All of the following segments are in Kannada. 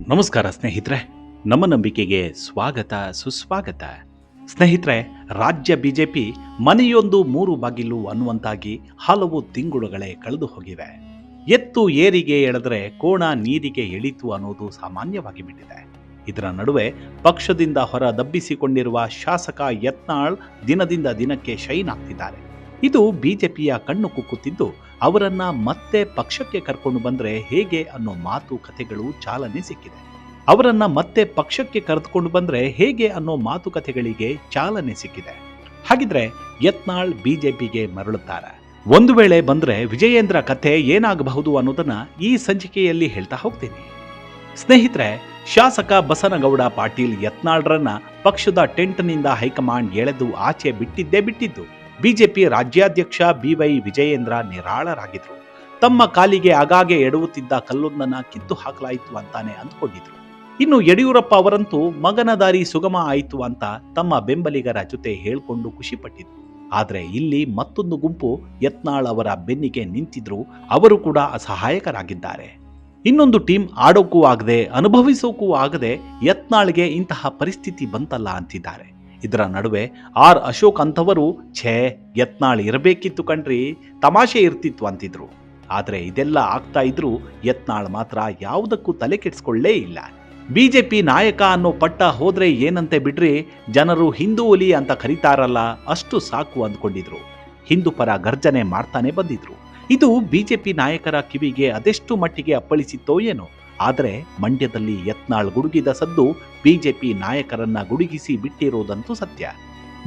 ನಮಸ್ಕಾರ ಸ್ನೇಹಿತರೆ, ನಮ್ಮ ನಂಬಿಕೆಗೆ ಸ್ವಾಗತ ಸುಸ್ವಾಗತ. ಸ್ನೇಹಿತರೆ, ರಾಜ್ಯ ಬಿಜೆಪಿ ಮನೆಯೊಂದು ಮೂರು ಬಾಗಿಲು ಅನ್ನುವಂತಾಗಿ ಹಲವು ತಿಂಗಳುಗಳೇ ಕಳೆದು ಹೋಗಿವೆ. ಎತ್ತು ಏರಿಗೆ ಎಳೆದರೆ ಕೋಣ ನೀರಿಗೆ ಇಳಿತು ಅನ್ನೋದು ಸಾಮಾನ್ಯವಾಗಿ ಬಿಟ್ಟಿದೆ. ಇದರ ನಡುವೆ ಪಕ್ಷದಿಂದ ಹೊರ ದಬ್ಬಿಸಿಕೊಂಡಿರುವ ಶಾಸಕ ಯತ್ನಾಳ್ ದಿನದಿಂದ ದಿನಕ್ಕೆ ಶೈನ್ ಆಗ್ತಿದ್ದಾರೆ. ಇದು ಬಿಜೆಪಿಯ ಕಣ್ಣು ಕುಕ್ಕುತ್ತಿದ್ದು, ಅವರನ್ನ ಮತ್ತೆ ಪಕ್ಷಕ್ಕೆ ಕರ್ಕೊಂಡು ಬಂದ್ರೆ ಹೇಗೆ ಅನ್ನೋ ಮಾತುಕತೆಗಳು ಚಾಲನೆ ಸಿಕ್ಕಿದೆ. ಅವರನ್ನ ಮತ್ತೆ ಪಕ್ಷಕ್ಕೆ ಕರೆದುಕೊಂಡು ಬಂದ್ರೆ ಹೇಗೆ ಅನ್ನೋ ಮಾತುಕತೆಗಳಿಗೆ ಚಾಲನೆ ಸಿಕ್ಕಿದೆ. ಹಾಗಿದ್ರೆ ಯತ್ನಾಳ್ ಬಿಜೆಪಿಗೆ ಮರಳುತ್ತಾರೆ. ಒಂದು ವೇಳೆ ಬಂದ್ರೆ ವಿಜಯೇಂದ್ರ ಕಥೆ ಏನಾಗಬಹುದು ಅನ್ನೋದನ್ನ ಈ ಸಂಚಿಕೆಯಲ್ಲಿ ಹೇಳ್ತಾ ಹೋಗ್ತೀನಿ. ಸ್ನೇಹಿತರೆ, ಶಾಸಕ ಬಸನಗೌಡ ಪಾಟೀಲ್ ಯತ್ನಾಳ್ರನ್ನ ಪಕ್ಷದ ಟೆಂಟ್ನಿಂದ ಹೈಕಮಾಂಡ್ ಎಳೆದು ಆಚೆ ಬಿಟ್ಟಿದ್ದು ಬಿಜೆಪಿ ರಾಜ್ಯಾಧ್ಯಕ್ಷ ಬಿವೈ ವಿಜಯೇಂದ್ರ ನಿರಾಳರಾಗಿದ್ರು. ತಮ್ಮ ಕಾಲಿಗೆ ಆಗಾಗ್ಗೆ ಎಡುವುತ್ತಿದ್ದ ಕಲ್ಲೊಂದನ್ನ ಕಿತ್ತು ಹಾಕಲಾಯಿತು ಅಂತಾನೆ ಅಂದ್ಕೊಂಡಿದ್ರು. ಇನ್ನು ಯಡಿಯೂರಪ್ಪ ಅವರಂತೂ ಮಗನ ದಾರಿ ಸುಗಮ ಆಯಿತು ಅಂತ ತಮ್ಮ ಬೆಂಬಲಿಗರ ಜೊತೆ ಹೇಳ್ಕೊಂಡು ಖುಷಿಪಟ್ಟಿದ್ರು. ಆದ್ರೆ ಇಲ್ಲಿ ಮತ್ತೊಂದು ಗುಂಪು ಯತ್ನಾಳ್ ಅವರ ಬೆನ್ನಿಗೆ ನಿಂತಿದ್ರು. ಅವರು ಕೂಡ ಅಸಹಾಯಕರಾಗಿದ್ದಾರೆ. ಇನ್ನೊಂದು ಟೀಮ್ ಆಡೋಕ್ಕೂ ಆಗದೆ ಅನುಭವಿಸೋಕ್ಕೂ ಆಗದೆ ಯತ್ನಾಳ್ಗೆ ಇಂತಹ ಪರಿಸ್ಥಿತಿ ಬಂತಲ್ಲ ಅಂತಿದ್ದಾರೆ. ಇದರ ನಡುವೆ ಆರ್ ಅಶೋಕ್ ಅಂತವರು ಯತ್ನಾಳ್ ಇರಬೇಕಿತ್ತು ಕಣ್ರಿ, ತಮಾಷೆ ಇರ್ತಿತ್ತು ಅಂತಿದ್ರು. ಆದ್ರೆ ಇದೆಲ್ಲ ಆಗ್ತಾ ಇದ್ರು ಯತ್ನಾಳ್ ಮಾತ್ರ ಯಾವುದಕ್ಕೂ ತಲೆ ಕೆಡಿಸ್ಕೊಳ್ಳೇ ಇಲ್ಲ. ಬಿಜೆಪಿ ನಾಯಕ ಅನ್ನೋ ಪಟ್ಟ ಹೋದ್ರೆ ಏನಂತೆ ಬಿಡ್ರಿ, ಜನರು ಹಿಂದೂ ಹುಲಿ ಅಂತ ಕರೀತಾರಲ್ಲ, ಅಷ್ಟು ಸಾಕು ಅಂದ್ಕೊಂಡಿದ್ರು. ಹಿಂದೂ ಪರ ಗರ್ಜನೆ ಮಾಡ್ತಾನೆ ಬಂದಿದ್ರು. ಇದು ಬಿಜೆಪಿ ನಾಯಕರ ಕಿವಿಗೆ ಅದೆಷ್ಟು ಮಟ್ಟಿಗೆ ಅಪ್ಪಳಿಸಿತ್ತೋ ಏನೋ. ಆದರೆ ಮಂಡ್ಯದಲ್ಲಿ ಯತ್ನಾಳ್ ಗುಡುಗಿದ ಸದ್ದು ಬಿಜೆಪಿ ನಾಯಕರನ್ನ ಗುಡುಗಿಸಿ ಬಿಟ್ಟಿರೋದಂತೂ ಸತ್ಯ.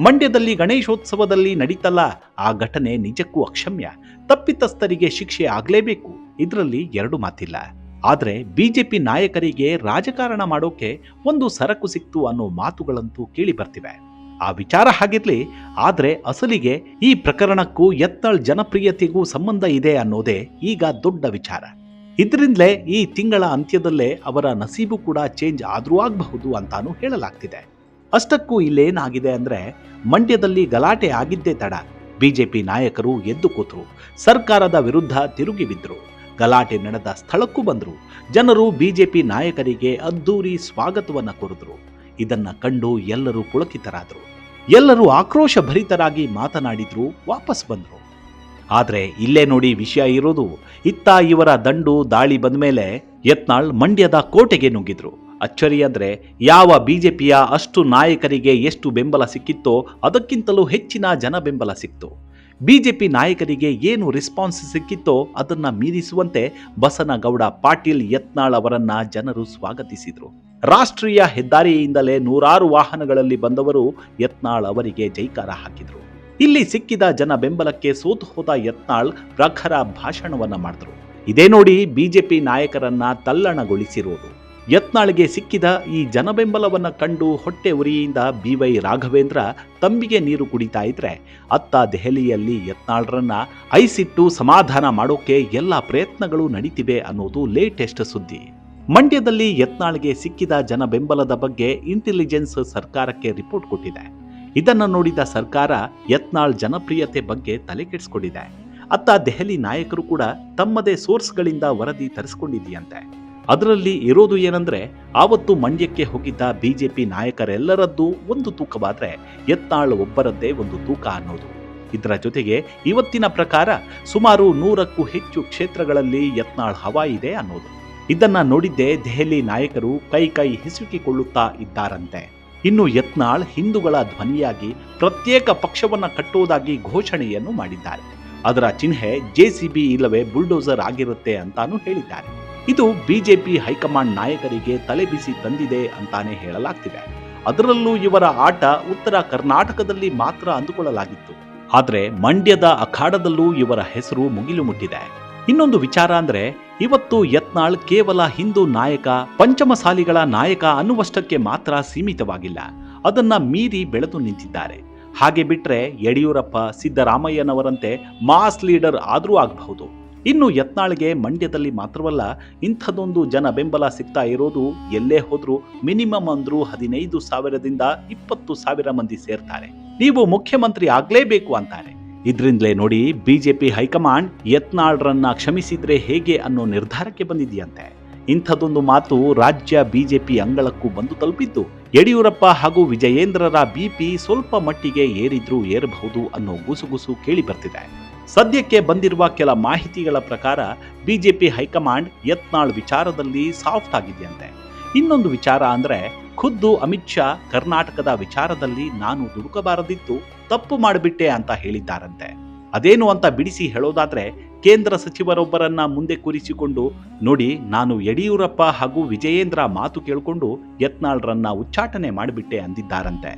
ಮಂಡ್ಯದಲ್ಲಿ ಗಣೇಶೋತ್ಸವದಲ್ಲಿ ನಡೀತಲ್ಲ, ಆ ಘಟನೆ ನಿಜಕ್ಕೂ ಅಕ್ಷಮ್ಯ. ತಪ್ಪಿತಸ್ಥರಿಗೆ ಶಿಕ್ಷೆ ಆಗ್ಲೇಬೇಕು, ಇದರಲ್ಲಿ ಎರಡು ಮಾತಿಲ್ಲ. ಆದ್ರೆ ಬಿಜೆಪಿ ನಾಯಕರಿಗೆ ರಾಜಕಾರಣ ಮಾಡೋಕೆ ಒಂದು ಸರಕು ಸಿಕ್ತು ಅನ್ನೋ ಮಾತುಗಳಂತೂ ಕೇಳಿ ಬರ್ತಿವೆ. ಆ ವಿಚಾರ ಹಾಗಿರ್ಲಿ, ಆದ್ರೆ ಅಸಲಿಗೆ ಈ ಪ್ರಕರಣಕ್ಕೂ ಯತ್ನಾಳ್ ಜನಪ್ರಿಯತೆಗೂ ಸಂಬಂಧ ಇದೆ ಅನ್ನೋದೇ ಈಗ ದೊಡ್ಡ ವಿಚಾರ. ಇದರಿಂದಲೇ ಈ ತಿಂಗಳ ಅಂತ್ಯದಲ್ಲೇ ಅವರ ನಸೀಬು ಕೂಡ ಚೇಂಜ್ ಆದ್ರೂ ಆಗಬಹುದು ಅಂತಾನೂ ಹೇಳಲಾಗ್ತಿದೆ. ಅಷ್ಟಕ್ಕೂ ಇಲ್ಲೇನಾಗಿದೆ ಅಂದ್ರೆ, ಮಂಡ್ಯದಲ್ಲಿ ಗಲಾಟೆ ಆಗಿದ್ದೇ ತಡ ಬಿಜೆಪಿ ನಾಯಕರು ಎದ್ದು ಕೂತರು, ಸರ್ಕಾರದ ವಿರುದ್ಧ ತಿರುಗಿ ಬಿದ್ರು. ಗಲಾಟೆ ನಡೆದ ಸ್ಥಳಕ್ಕೂ ಬಂದ್ರು. ಜನರು ಬಿಜೆಪಿ ನಾಯಕರಿಗೆ ಅದ್ದೂರಿ ಸ್ವಾಗತವನ್ನ ಕೋರಿದ್ರು. ಇದನ್ನ ಕಂಡು ಎಲ್ಲರೂ ಪುಳಕಿತರಾದ್ರು. ಎಲ್ಲರೂ ಆಕ್ರೋಶ ಭರಿತರಾಗಿ ಮಾತನಾಡಿದ್ರು, ವಾಪಸ್ ಬಂದ್ರು. ಆದ್ರೆ ಇಲ್ಲೇ ನೋಡಿ ವಿಷಯ ಇರೋದು. ಇತ್ತ ಇವರ ದಂಡು ದಾಳಿ ಬಂದ ಮೇಲೆ ಯತ್ನಾಳ್ ಮಂಡ್ಯದ ಕೋಟೆಗೆ ನುಗ್ಗಿದ್ರು. ಅಚ್ಚರಿ ಅಂದ್ರೆ, ಯಾವ ಬಿಜೆಪಿಯ ಅಷ್ಟು ನಾಯಕರಿಗೆ ಎಷ್ಟು ಬೆಂಬಲ ಸಿಕ್ಕಿತ್ತೋ ಅದಕ್ಕಿಂತಲೂ ಹೆಚ್ಚಿನ ಜನ ಬೆಂಬಲ ಸಿಕ್ತು. ಬಿಜೆಪಿ ನಾಯಕರಿಗೆ ಏನು ರೆಸ್ಪಾನ್ಸ್ ಸಿಕ್ಕಿತ್ತೋ ಅದನ್ನ ಮೀರಿಸುವಂತೆ ಬಸನಗೌಡ ಪಾಟೀಲ್ ಯತ್ನಾಳ್ ಅವರನ್ನ ಜನರು ಸ್ವಾಗತಿಸಿದ್ರು. ರಾಷ್ಟ್ರೀಯ ಹೆದ್ದಾರಿಯಿಂದಲೇ ನೂರಾರು ವಾಹನಗಳಲ್ಲಿ ಬಂದವರು ಯತ್ನಾಳ್ ಅವರಿಗೆ ಜೈಕಾರ ಹಾಕಿದ್ರು. ಇಲ್ಲಿ ಸಿಕ್ಕಿದ ಜನ ಬೆಂಬಲಕ್ಕೆ ಸೋತು ಹೋದ ಯತ್ನಾಳ್ ಪ್ರಖರ ಭಾಷಣವನ್ನ ಮಾಡಿದ್ರು. ಇದೇ ನೋಡಿ ಬಿಜೆಪಿ ನಾಯಕರನ್ನ ತಲ್ಲಣಗೊಳಿಸಿರೋದು. ಯತ್ನಾಳ್ಗೆ ಸಿಕ್ಕಿದ ಈ ಜನ ಬೆಂಬಲವನ್ನ ಕಂಡು ಹೊಟ್ಟೆ ಉರಿಯಿಂದ ಬಿವೈ ರಾಘವೇಂದ್ರ ತಂಬಿಗೆ ನೀರು ಕುಡಿತಾ ಇದ್ರೆ, ಅತ್ತ ದೆಹಲಿಯಲ್ಲಿ ಯತ್ನಾಳ್ರನ್ನ ಐಸಿಟ್ಟು ಸಮಾಧಾನ ಮಾಡೋಕೆ ಎಲ್ಲ ಪ್ರಯತ್ನಗಳು ನಡೀತಿವೆ ಅನ್ನೋದು ಲೇಟೆಸ್ಟ್ ಸುದ್ದಿ. ಮಂಡ್ಯದಲ್ಲಿ ಯತ್ನಾಳ್ಗೆ ಸಿಕ್ಕಿದ ಜನ ಬೆಂಬಲದ ಬಗ್ಗೆ ಇಂಟೆಲಿಜೆನ್ಸ್ ಸರ್ಕಾರಕ್ಕೆ ರಿಪೋರ್ಟ್ ಕೊಟ್ಟಿದೆ. ಇದನ್ನು ನೋಡಿದ ಸರ್ಕಾರ ಯತ್ನಾಳ್ ಜನಪ್ರಿಯತೆ ಬಗ್ಗೆ ತಲೆ ಕೆಡಿಸ್ಕೊಂಡಿದೆ. ಅತ್ತ ದೆಹಲಿ ನಾಯಕರು ಕೂಡ ತಮ್ಮದೇ ಸೋರ್ಸ್ಗಳಿಂದ ವರದಿ ತರಿಸಿಕೊಂಡಿದೆಯಂತೆ. ಅದರಲ್ಲಿ ಇರೋದು ಏನಂದ್ರೆ, ಆವತ್ತು ಮಂಡ್ಯಕ್ಕೆ ಹೋಗಿದ್ದ ಬಿಜೆಪಿ ನಾಯಕರೆಲ್ಲರದ್ದು ಒಂದು ತೂಕವಾದ್ರೆ ಯತ್ನಾಳ್ ಒಬ್ಬರದ್ದೇ ಒಂದು ತೂಕ ಅನ್ನೋದು. ಇದರ ಜೊತೆಗೆ ಇವತ್ತಿನ ಪ್ರಕಾರ ಸುಮಾರು 100ಕ್ಕೂ ಹೆಚ್ಚು ಕ್ಷೇತ್ರಗಳಲ್ಲಿ ಯತ್ನಾಳ್ ಹವಾ ಇದೆ ಅನ್ನೋದು. ಇದನ್ನ ನೋಡಿದ್ದೇ ದೆಹಲಿ ನಾಯಕರು ಕೈ ಹಿಸುಕಿಕೊಳ್ಳುತ್ತಾ ಇದ್ದಾರಂತೆ. ಇನ್ನು ಯತ್ನಾಳ್ ಹಿಂದೂಗಳ ಧ್ವನಿಯಾಗಿ ಪ್ರತ್ಯೇಕ ಪಕ್ಷವನ್ನ ಕಟ್ಟುವುದಾಗಿ ಘೋಷಣೆಯನ್ನು ಮಾಡಿದ್ದಾರೆ. ಅದರ ಚಿಹ್ನೆ ಜೆಸಿಬಿ ಇಲ್ಲವೇ ಬುಲ್ಡೋಸರ್ ಆಗಿರುತ್ತೆ ಅಂತಾನೂ ಹೇಳಿದ್ದಾರೆ. ಇದು ಬಿಜೆಪಿ ಹೈಕಮಾಂಡ್ ನಾಯಕರಿಗೆ ತಲೆಬಿಸಿ ತಂದಿದೆ ಅಂತಾನೆ ಹೇಳಲಾಗ್ತಿದೆ. ಅದರಲ್ಲೂ ಇವರ ಆಟ ಉತ್ತರ ಕರ್ನಾಟಕದಲ್ಲಿ ಮಾತ್ರ ಅಂದುಕೊಳ್ಳಲಾಗಿತ್ತು. ಆದ್ರೆ ಮಂಡ್ಯದ ಅಖಾಡದಲ್ಲೂ ಇವರ ಹೆಸರು ಮುಗಿಲು ಮುಟ್ಟಿದೆ. ಇನ್ನೊಂದು ವಿಚಾರ ಅಂದ್ರೆ, ಇವತ್ತು ಯತ್ನಾಳ್ ಕೇವಲ ಹಿಂದೂ ನಾಯಕ, ಪಂಚಮಸಾಲಿಗಳ ನಾಯಕ ಅನ್ನುವಷ್ಟಕ್ಕೆ ಮಾತ್ರ ಸೀಮಿತವಾಗಿಲ್ಲ. ಅದನ್ನ ಮೀರಿ ಬೆಳೆದು ನಿಂತಿದ್ದಾರೆ. ಹಾಗೆ ಬಿಟ್ರೆ ಯಡಿಯೂರಪ್ಪ, ಸಿದ್ದರಾಮಯ್ಯನವರಂತೆ ಮಾಸ್ ಲೀಡರ್ ಆದ್ರೂ ಆಗಬಹುದು. ಇನ್ನು ಯತ್ನಾಳ್ಗೆ ಮಂಡ್ಯದಲ್ಲಿ ಮಾತ್ರವಲ್ಲ, ಇಂಥದೊಂದು ಜನ ಬೆಂಬಲ ಸಿಗ್ತಾ ಇರೋದು ಎಲ್ಲೇ ಹೋದ್ರೂ ಮಿನಿಮಮ್ ಅಂದ್ರೂ 15,000ದಿಂದ 20,000 ಮಂದಿ ಸೇರ್ತಾರೆ. ನೀವು ಮುಖ್ಯಮಂತ್ರಿ ಆಗ್ಲೇಬೇಕು ಅಂತಾರೆ. ಇದರಿಂದಲೇ ನೋಡಿ ಬಿಜೆಪಿ ಹೈಕಮಾಂಡ್ ಯತ್ನಾಳ್ರನ್ನ ಕ್ಷಮಿಸಿದ್ರೆ ಹೇಗೆ ಅನ್ನೋ ನಿರ್ಧಾರಕ್ಕೆ ಬಂದಿದೆಯಂತೆ. ಇಂಥದೊಂದು ಮಾತು ರಾಜ್ಯ ಬಿಜೆಪಿ ಅಂಗಳಕ್ಕೂ ಬಂದು ತಲುಪಿದ್ದು ಯಡಿಯೂರಪ್ಪ ಹಾಗೂ ವಿಜಯೇಂದ್ರರ ಬಿಪಿ ಸ್ವಲ್ಪ ಮಟ್ಟಿಗೆ ಏರಿದ್ರೂ ಏರಬಹುದು ಅನ್ನೋ ಗುಸುಗುಸು ಕೇಳಿ ಬರ್ತಿದೆ. ಸದ್ಯಕ್ಕೆ ಬಂದಿರುವ ಕೆಲ ಮಾಹಿತಿಗಳ ಪ್ರಕಾರ ಬಿಜೆಪಿ ಹೈಕಮಾಂಡ್ ಯತ್ನಾಳ್ ವಿಚಾರದಲ್ಲಿ ಸಾಫ್ಟ್ ಆಗಿದೆಯಂತೆ. ಇನ್ನೊಂದು ವಿಚಾರ ಅಂದ್ರೆ ಖುದ್ದು ಅಮಿತ್ ಶಾ ಕರ್ನಾಟಕದ ವಿಚಾರದಲ್ಲಿ ನಾನು ದುಡುಕಬಾರದಿತ್ತು, ತಪ್ಪು ಮಾಡಿಬಿಟ್ಟೆ ಅಂತ ಹೇಳಿದ್ದಾರಂತೆ. ಅದೇನು ಅಂತ ಬಿಡಿಸಿ ಹೇಳೋದಾದ್ರೆ ಕೇಂದ್ರ ಸಚಿವರೊಬ್ಬರನ್ನ ಮುಂದೆ ಕೂರಿಸಿಕೊಂಡು, ನೋಡಿ ನಾನು ಯಡಿಯೂರಪ್ಪ ಹಾಗೂ ವಿಜಯೇಂದ್ರ ಮಾತು ಕೇಳಿಕೊಂಡು ಯತ್ನಾಳ್ರನ್ನ ಉಚ್ಚಾಟನೆ ಮಾಡಿಬಿಟ್ಟೆ ಅಂದಿದ್ದಾರಂತೆ.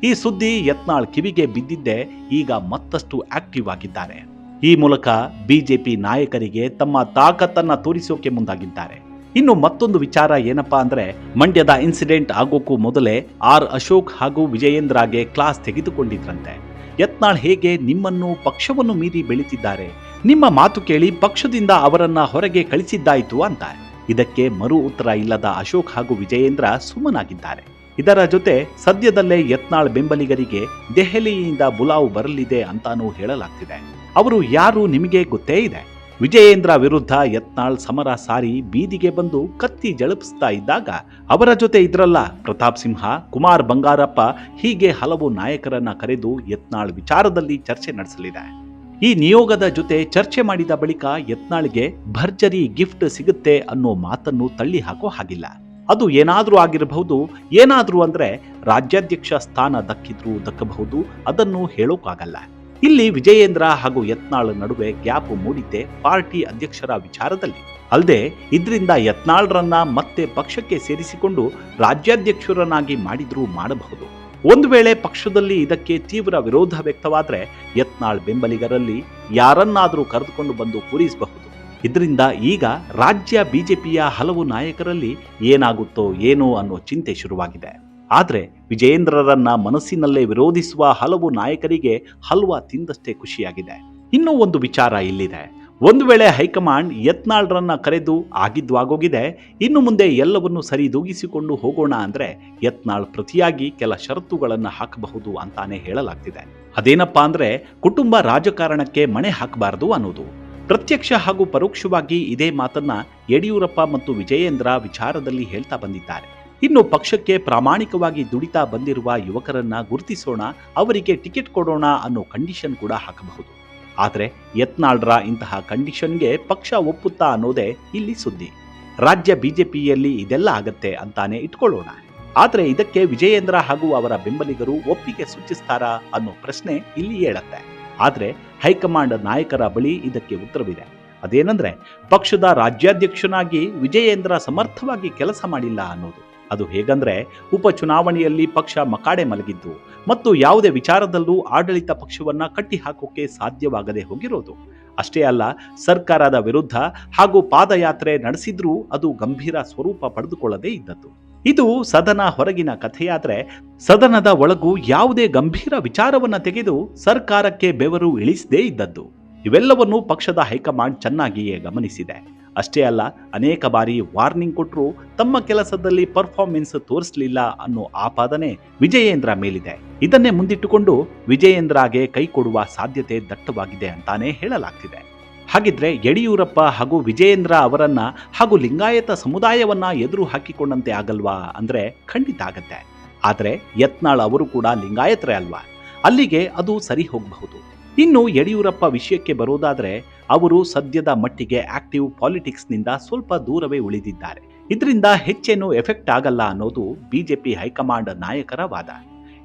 ಈ ಸುದ್ದಿ ಯತ್ನಾಳ್ ಕಿವಿಗೆ ಬಿದ್ದಿದ್ದೇ ಈಗ ಮತ್ತಷ್ಟು ಆಕ್ಟಿವ್ ಆಗಿದ್ದಾರೆ. ಈ ಮೂಲಕ ಬಿಜೆಪಿ ನಾಯಕರಿಗೆ ತಮ್ಮ ತಾಕತ್ತನ್ನ ತೋರಿಸೋಕೆ ಮುಂದಾಗಿದ್ದಾರೆ. ಇನ್ನು ಮತ್ತೊಂದು ವಿಚಾರ ಏನಪ್ಪಾ ಅಂದ್ರೆ, ಮಂಡ್ಯದ ಇನ್ಸಿಡೆಂಟ್ ಆಗೋಕ್ಕೂ ಮೊದಲೇ ಅಶೋಕ್ ಹಾಗೂ ವಿಜಯೇಂದ್ರಗೆ ಕ್ಲಾಸ್ ತೆಗೆದುಕೊಂಡಿದ್ರಂತೆ. ಯತ್ನಾಳ್ ಹೇಗೆ ನಿಮ್ಮನ್ನು ಪಕ್ಷವನ್ನು ಮೀರಿ ಬೆಳೀತಿದ್ದಾರೆ, ನಿಮ್ಮ ಮಾತು ಕೇಳಿ ಪಕ್ಷದಿಂದ ಅವರನ್ನ ಹೊರಗೆ ಕಳಿಸಿದ್ದಾಯಿತು ಅಂತ. ಇದಕ್ಕೆ ಮರು ಉತ್ತರ ಇಲ್ಲದ ಅಶೋಕ್ ಹಾಗೂ ವಿಜಯೇಂದ್ರ ಸುಮ್ಮನಾಗಿದ್ದಾರೆ. ಇದರ ಜೊತೆ ಸದ್ಯದಲ್ಲೇ ಯತ್ನಾಳ್ ಬೆಂಬಲಿಗರಿಗೆ ದೆಹಲಿಯಿಂದ ಬುಲಾವ್ ಬರಲಿದೆ ಅಂತಾನೂ ಹೇಳಲಾಗ್ತಿದೆ. ಅವರು ಯಾರು ನಿಮಗೆ ಗೊತ್ತೇ ಇದೆ. ವಿಜಯೇಂದ್ರ ವಿರುದ್ಧ ಯತ್ನಾಳ್ ಸಮರ ಸಾರಿ ಬೀದಿಗೆ ಬಂದು ಕತ್ತಿ ಜಳಪಿಸ್ತಾ ಇದ್ದಾಗ ಅವರ ಜೊತೆ ಇದ್ರಲ್ಲ ಪ್ರತಾಪ್ ಸಿಂಹ, ಕುಮಾರ್ ಬಂಗಾರಪ್ಪ, ಹೀಗೆ ಹಲವು ನಾಯಕರನ್ನ ಕರೆದು ಯತ್ನಾಳ್ ವಿಚಾರದಲ್ಲಿ ಚರ್ಚೆ ನಡೆಸಲಿದೆ. ಈ ನಿಯೋಗದ ಜೊತೆ ಚರ್ಚೆ ಮಾಡಿದ ಬಳಿಕ ಯತ್ನಾಳ್ಗೆ ಭರ್ಜರಿ ಗಿಫ್ಟ್ ಸಿಗುತ್ತೆ ಅನ್ನೋ ಮಾತನ್ನು ತಳ್ಳಿ ಹಾಕೋ ಹಾಗಿಲ್ಲ. ಅದು ಏನಾದ್ರೂ ಆಗಿರಬಹುದು. ಏನಾದ್ರೂ ಅಂದ್ರೆ ರಾಜ್ಯಾಧ್ಯಕ್ಷ ಸ್ಥಾನ ದಕ್ಕಬಹುದು, ಅದನ್ನು ಹೇಳೋಕ್ಕಾಗಲ್ಲ. ಇಲ್ಲಿ ವಿಜಯೇಂದ್ರ ಹಾಗೂ ಯತ್ನಾಳ್ ನಡುವೆ ಗ್ಯಾಪ್ ಮೂಡಿದ್ದೆ ಪಾರ್ಟಿ ಅಧ್ಯಕ್ಷರ ವಿಚಾರದಲ್ಲಿ. ಅಲ್ಲದೆ ಇದರಿಂದ ಯತ್ನಾಳ್ರನ್ನ ಮತ್ತೆ ಪಕ್ಷಕ್ಕೆ ಸೇರಿಸಿಕೊಂಡು ರಾಜ್ಯಾಧ್ಯಕ್ಷರನ್ನಾಗಿ ಮಾಡಿದ್ರೂ ಮಾಡಬಹುದು. ಒಂದು ವೇಳೆ ಪಕ್ಷದಲ್ಲಿ ಇದಕ್ಕೆ ತೀವ್ರ ವಿರೋಧ ವ್ಯಕ್ತವಾದ್ರೆ ಯತ್ನಾಳ್ ಬೆಂಬಲಿಗರಲ್ಲಿ ಯಾರನ್ನಾದ್ರೂ ಕರೆದುಕೊಂಡು ಬಂದು ಕೂರಿಸಬಹುದು. ಇದರಿಂದ ಈಗ ರಾಜ್ಯ ಬಿಜೆಪಿಯ ಹಲವು ನಾಯಕರಲ್ಲಿ ಏನಾಗುತ್ತೋ ಏನೋ ಅನ್ನೋ ಚಿಂತೆ ಶುರುವಾಗಿದೆ. ಆದ್ರೆ ವಿಜಯೇಂದ್ರರನ್ನ ಮನಸ್ಸಿನಲ್ಲೇ ವಿರೋಧಿಸುವ ಹಲವು ನಾಯಕರಿಗೆ ಹಲ್ವಾ ತಿಂದಷ್ಟೇ ಖುಷಿಯಾಗಿದೆ. ಇನ್ನೂ ಒಂದು ವಿಚಾರ ಇಲ್ಲಿದೆ. ಒಂದು ವೇಳೆ ಹೈಕಮಾಂಡ್ ಯತ್ನಾಳ್ರನ್ನ ಕರೆದು ಆಗಿದ್ವಾಗೋಗಿದೆ, ಇನ್ನು ಮುಂದೆ ಎಲ್ಲವನ್ನು ಸರಿದೂಗಿಸಿಕೊಂಡು ಹೋಗೋಣ ಅಂದ್ರೆ ಯತ್ನಾಳ್ ಪ್ರತಿಯಾಗಿ ಕೆಲ ಷರತ್ತುಗಳನ್ನ ಹಾಕಬಹುದು ಅಂತಾನೆ ಹೇಳಲಾಗ್ತಿದೆ. ಅದೇನಪ್ಪಾ ಅಂದ್ರೆ ಕುಟುಂಬ ರಾಜಕಾರಣಕ್ಕೆ ಮಣೆ ಹಾಕಬಾರದು ಅನ್ನೋದು. ಪ್ರತ್ಯಕ್ಷ ಹಾಗೂ ಪರೋಕ್ಷವಾಗಿ ಇದೇ ಮಾತನ್ನ ಯಡಿಯೂರಪ್ಪ ಮತ್ತು ವಿಜಯೇಂದ್ರ ವಿಚಾರದಲ್ಲಿ ಹೇಳ್ತಾ ಬಂದಿದ್ದಾರೆ. ಇನ್ನು ಪಕ್ಷಕ್ಕೆ ಪ್ರಾಮಾಣಿಕವಾಗಿ ದುಡಿತಾ ಬಂದಿರುವ ಯುವಕರನ್ನ ಗುರುತಿಸೋಣ, ಅವರಿಗೆ ಟಿಕೆಟ್ ಕೊಡೋಣ ಅನ್ನೋ ಕಂಡೀಷನ್ ಕೂಡ ಹಾಕಬಹುದು. ಆದರೆ ಯತ್ನಾಳ್ರ ಇಂತಹ ಕಂಡೀಷನ್ಗೆ ಪಕ್ಷ ಒಪ್ಪುತ್ತಾ ಅನ್ನೋದೇ ಇಲ್ಲಿ ಸುದ್ದಿ. ರಾಜ್ಯ ಬಿಜೆಪಿಯಲ್ಲಿ ಇದೆಲ್ಲ ಆಗತ್ತೆ ಅಂತಾನೆ ಇಟ್ಕೊಳ್ಳೋಣ. ಆದರೆ ಇದಕ್ಕೆ ವಿಜಯೇಂದ್ರ ಹಾಗೂ ಅವರ ಬೆಂಬಲಿಗರು ಒಪ್ಪಿಗೆ ಸೂಚಿಸ್ತಾರಾ ಅನ್ನೋ ಪ್ರಶ್ನೆ ಇಲ್ಲಿ ಹೇಳತ್ತೆ. ಆದರೆ ಹೈಕಮಾಂಡ್ ನಾಯಕರ ಬಳಿ ಇದಕ್ಕೆ ಉತ್ತರವಿದೆ. ಅದೇನಂದ್ರೆ ಪಕ್ಷದ ರಾಜ್ಯಾಧ್ಯಕ್ಷನಾಗಿ ವಿಜಯೇಂದ್ರ ಸಮರ್ಥವಾಗಿ ಕೆಲಸ ಮಾಡಿಲ್ಲ ಅನ್ನೋದು. ಅದು ಹೇಗಂದ್ರೆ ಉಪಚುನಾವಣೆಯಲ್ಲಿ ಪಕ್ಷ ಮಕಾಡೆ ಮಲಗಿದ್ದು ಮತ್ತು ಯಾವುದೇ ವಿಚಾರದಲ್ಲೂ ಆಡಳಿತ ಪಕ್ಷವನ್ನ ಕಟ್ಟಿ ಹಾಕೋಕೆ ಸಾಧ್ಯವಾಗದೆ ಹೋಗಿರೋದು. ಅಷ್ಟೇ ಅಲ್ಲ, ಸರ್ಕಾರದ ವಿರುದ್ಧ ಹಾಗೂ ಪಾದಯಾತ್ರೆ ನಡೆಸಿದ್ರೂ ಅದು ಗಂಭೀರ ಸ್ವರೂಪ ಪಡೆದುಕೊಳ್ಳದೇ ಇದ್ದದ್ದು. ಇದು ಸದನ ಹೊರಗಿನ ಕಥೆಯಾದ್ರೆ, ಸದನದ ಒಳಗೂ ಯಾವುದೇ ಗಂಭೀರ ವಿಚಾರವನ್ನ ತೆಗೆದು ಸರ್ಕಾರಕ್ಕೆ ಬೆವರು ಇಳಿಸದೇ ಇದ್ದದ್ದು. ಇವೆಲ್ಲವನ್ನು ಪಕ್ಷದ ಹೈಕಮಾಂಡ್ ಚೆನ್ನಾಗಿಯೇ ಗಮನಿಸಿದೆ. ಅಷ್ಟೇ ಅಲ್ಲ, ಅನೇಕ ಬಾರಿ ವಾರ್ನಿಂಗ್ ಕೊಟ್ಟರು ತಮ್ಮ ಕೆಲಸದಲ್ಲಿ ಪರ್ಫಾರ್ಮೆನ್ಸ್ ತೋರಿಸಲಿಲ್ಲ ಅನ್ನೋ ಆಪಾದನೆ ವಿಜಯೇಂದ್ರ ಮೇಲಿದೆ. ಇದನ್ನೇ ಮುಂದಿಟ್ಟುಕೊಂಡು ವಿಜಯೇಂದ್ರಗೆ ಕೈ ಕೊಡುವ ಸಾಧ್ಯತೆ ದಟ್ಟವಾಗಿದೆ ಅಂತಾನೆ ಹೇಳಲಾಗ್ತಿದೆ. ಹಾಗಿದ್ರೆ ಯಡಿಯೂರಪ್ಪ ಹಾಗೂ ವಿಜಯೇಂದ್ರ ಅವರನ್ನ ಹಾಗೂ ಲಿಂಗಾಯತ ಸಮುದಾಯವನ್ನ ಎದುರು ಹಾಕಿಕೊಂಡಂತೆ ಆಗಲ್ವಾ ಅಂದ್ರೆ ಖಂಡಿತ ಆಗತ್ತೆ. ಆದ್ರೆ ಯತ್ನಾಳ್ ಅವರು ಕೂಡ ಲಿಂಗಾಯತರೇ ಅಲ್ವಾ, ಅಲ್ಲಿಗೆ ಅದು ಸರಿ ಹೋಗಬಹುದು. ಇನ್ನು ಯಡಿಯೂರಪ್ಪ ವಿಷಯಕ್ಕೆ ಬರೋದಾದ್ರೆ, ಅವರು ಸದ್ಯದ ಮಟ್ಟಿಗೆ ಆಕ್ಟಿವ್ ಪಾಲಿಟಿಕ್ಸ್ನಿಂದ ಸ್ವಲ್ಪ ದೂರವೇ ಉಳಿದಿದ್ದಾರೆ. ಇದರಿಂದ ಹೆಚ್ಚೇನು ಎಫೆಕ್ಟ್ ಆಗಲ್ಲ ಅನ್ನೋದು ಬಿಜೆಪಿ ಹೈಕಮಾಂಡ್ ನಾಯಕರ ವಾದ.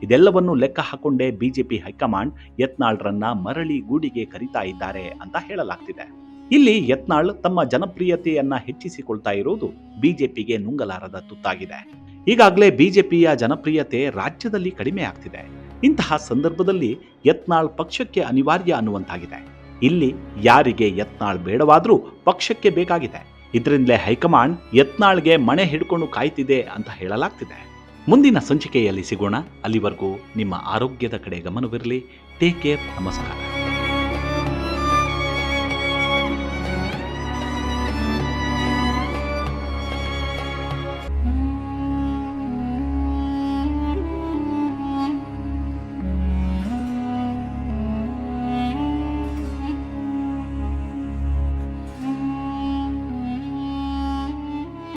ಇದೆಲ್ಲವನ್ನು ಲೆಕ್ಕ ಹಾಕೊಂಡೇ ಬಿಜೆಪಿ ಹೈಕಮಾಂಡ್ ಯತ್ನಾಳ್ರನ್ನ ಮರಳಿ ಗೂಡಿಗೆ ಕರೀತಾ ಇದ್ದಾರೆ ಅಂತ ಹೇಳಲಾಗ್ತಿದೆ. ಇಲ್ಲಿ ಯತ್ನಾಳ್ ತಮ್ಮ ಜನಪ್ರಿಯತೆಯನ್ನ ಹೆಚ್ಚಿಸಿಕೊಳ್ತಾ ಇರೋದು ಬಿಜೆಪಿಗೆ ನುಂಗಲಾರದ ತುತ್ತಾಗಿದೆ. ಈಗಾಗಲೇ ಬಿಜೆಪಿಯ ಜನಪ್ರಿಯತೆ ರಾಜ್ಯದಲ್ಲಿ ಕಡಿಮೆ ಆಗ್ತಿದೆ. ಇಂತಹ ಸಂದರ್ಭದಲ್ಲಿ ಯತ್ನಾಳ್ ಪಕ್ಷಕ್ಕೆ ಅನಿವಾರ್ಯ ಅನ್ನುವಂತಾಗಿದೆ. ಇಲ್ಲಿ ಯಾರಿಗೆ ಯತ್ನಾಳ್ ಬೇಡವಾದ್ರೂ ಪಕ್ಷಕ್ಕೆ ಬೇಕಾಗಿದೆ. ಇದರಿಂದಲೇ ಹೈಕಮಾಂಡ್ ಯತ್ನಾಳ್ಗೆ ಮಣೆ ಹಿಡ್ಕೊಂಡು ಕಾಯ್ತಿದೆ ಅಂತ ಹೇಳಲಾಗ್ತಿದೆ. ಮುಂದಿನ ಸಂಚಿಕೆಯಲ್ಲಿ ಸಿಗೋಣ. ಅಲ್ಲಿವರೆಗೂ ನಿಮ್ಮ ಆರೋಗ್ಯದ ಕಡೆ ಗಮನವಿರಲಿ. Take care. ನಮಸ್ಕಾರ.